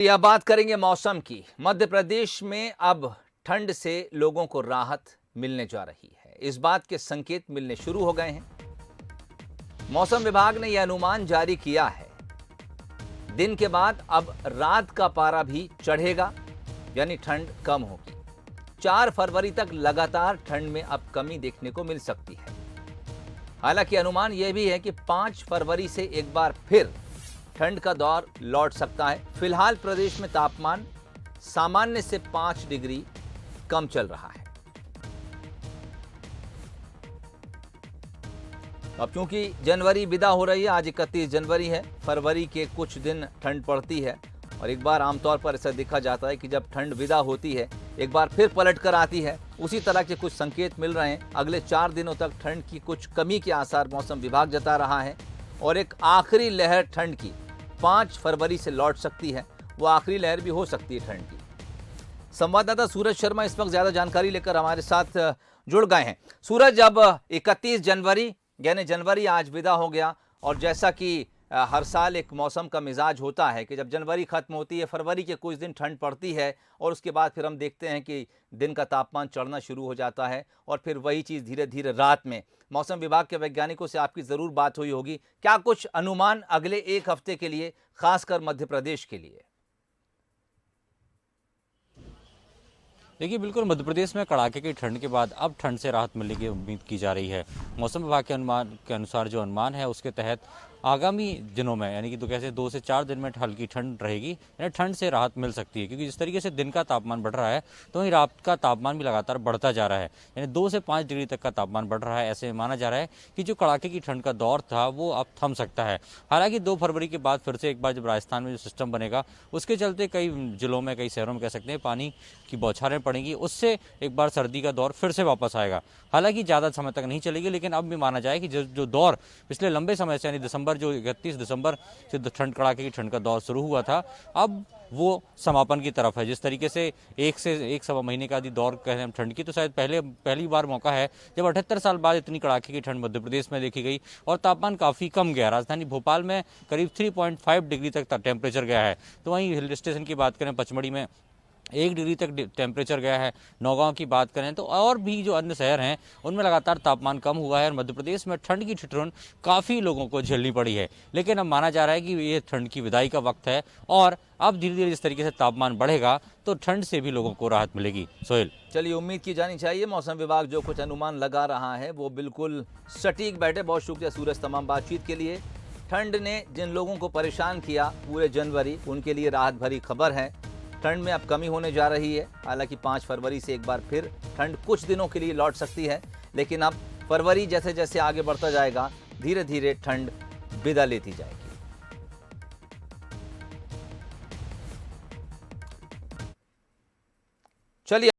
या बात करेंगे मौसम की। मध्य प्रदेश में अब ठंड से लोगों को राहत मिलने जा रही है। इस बात के संकेत मिलने शुरू हो गए हैं। मौसम विभाग ने यह अनुमान जारी किया है, दिन के बाद अब रात का पारा भी चढ़ेगा, यानी ठंड कम होगी। 4 फरवरी तक लगातार ठंड में अब कमी देखने को मिल सकती है। हालांकि अनुमान यह भी है कि 5 फरवरी से एक बार फिर ठंड का दौर लौट सकता है। फिलहाल प्रदेश में तापमान सामान्य से 5 डिग्री कम चल रहा है। अब क्योंकि जनवरी विदा हो रही है, आज 31 जनवरी है, फरवरी के कुछ दिन ठंड पड़ती है और एक बार आमतौर पर ऐसा देखा जाता है कि जब ठंड विदा होती है एक बार फिर पलट कर आती है। उसी तरह के कुछ संकेत मिल रहे हैं। अगले 4 दिनों तक ठंड की कुछ कमी के आसार मौसम विभाग जता रहा है और एक आखिरी लहर ठंड की 5 फरवरी से लौट सकती है। वो आखिरी लहर भी हो सकती है ठंड की। संवाददाता सूरज शर्मा इस वक्त ज्यादा जानकारी लेकर हमारे साथ जुड़ गए हैं। सूरज, अब 31 जनवरी यानी जनवरी आज विदा हो गया और जैसा कि हर साल एक मौसम का मिजाज होता है कि जब जनवरी खत्म होती है, फरवरी के कुछ दिन ठंड पड़ती है और उसके बाद फिर हम देखते हैं कि दिन का तापमान चढ़ना शुरू हो जाता है और फिर वही चीज़ धीरे धीरे रात में। मौसम विभाग के वैज्ञानिकों से आपकी ज़रूर बात हुई होगी, क्या कुछ अनुमान अगले एक हफ्ते के लिए, खासकर मध्य प्रदेश के लिए? देखिए, बिल्कुल मध्य प्रदेश में कड़ाके की ठंड के बाद अब ठंड से राहत मिलने की उम्मीद की जा रही है। मौसम विभाग के अनुमान के अनुसार जो अनुमान है उसके तहत आगामी दिनों में यानी कि तो कैसे 2 से 4 दिन में हल्की ठंड रहेगी, यानी ठंड से राहत मिल सकती है। क्योंकि जिस तरीके से दिन का तापमान बढ़ रहा है तो वहीं रात का तापमान भी लगातार बढ़ता जा रहा है, यानी 2 से 5 डिग्री तक का तापमान बढ़ रहा है। ऐसे में माना जा रहा है कि जो कड़ाके की ठंड का दौर था वो अब थम सकता है। हालांकि 2 फरवरी के बाद फिर से एक बार जब राजस्थान में जो सिस्टम बनेगा उसके चलते कई जिलों में, कई शहरों में कह सकते हैं पानी की बौछारें पड़ेंगी, उससे एक बार सर्दी का दौर फिर से वापस आएगा। हालांकि ज़्यादा समय तक नहीं चलेगी, लेकिन अब भी माना जाए कि जो दौर पिछले लंबे समय से यानी दिसंबर, जो 31 दिसंबर से ठंड कड़ाके की ठंड का दौर शुरू हुआ था, अब वो समापन की तरफ है। जिस तरीके से 1 से 1 सवा महीने का यदि दौर कहें हम ठंड की, तो शायद पहली बार मौका है जब 78 साल बाद इतनी कड़ाके की ठंड मध्य प्रदेश में देखी गई और तापमान काफ़ी कम गया। राजधानी भोपाल में करीब 3.5 डिग्री तक टेम्परेचर गया है। तो वहीं हिल स्टेशन की बात करें, पचमढ़ी में 1 डिग्री तक टेम्परेचर गया है। नौगांव की बात करें तो और भी जो अन्य शहर हैं उनमें लगातार तापमान कम हुआ है और मध्य प्रदेश में ठंड की ठिठुरन काफ़ी लोगों को झेलनी पड़ी है। लेकिन अब माना जा रहा है कि ये ठंड की विदाई का वक्त है और अब धीरे धीरे जिस तरीके से तापमान बढ़ेगा तो ठंड से भी लोगों को राहत मिलेगी। सोहेल, चलिए, उम्मीद की जानी चाहिए मौसम विभाग जो कुछ अनुमान लगा रहा है वो बिल्कुल सटीक बैठे। बहुत शुक्रिया सूरज तमाम बातचीत के लिए। ठंड ने जिन लोगों को परेशान किया पूरे जनवरी, उनके लिए राहत भरी खबर है। ठंड में अब कमी होने जा रही है। हालांकि 5 फरवरी से एक बार फिर ठंड कुछ दिनों के लिए लौट सकती है, लेकिन अब फरवरी जैसे जैसे आगे बढ़ता जाएगा धीरे धीरे ठंड विदा लेती जाएगी। चलिए।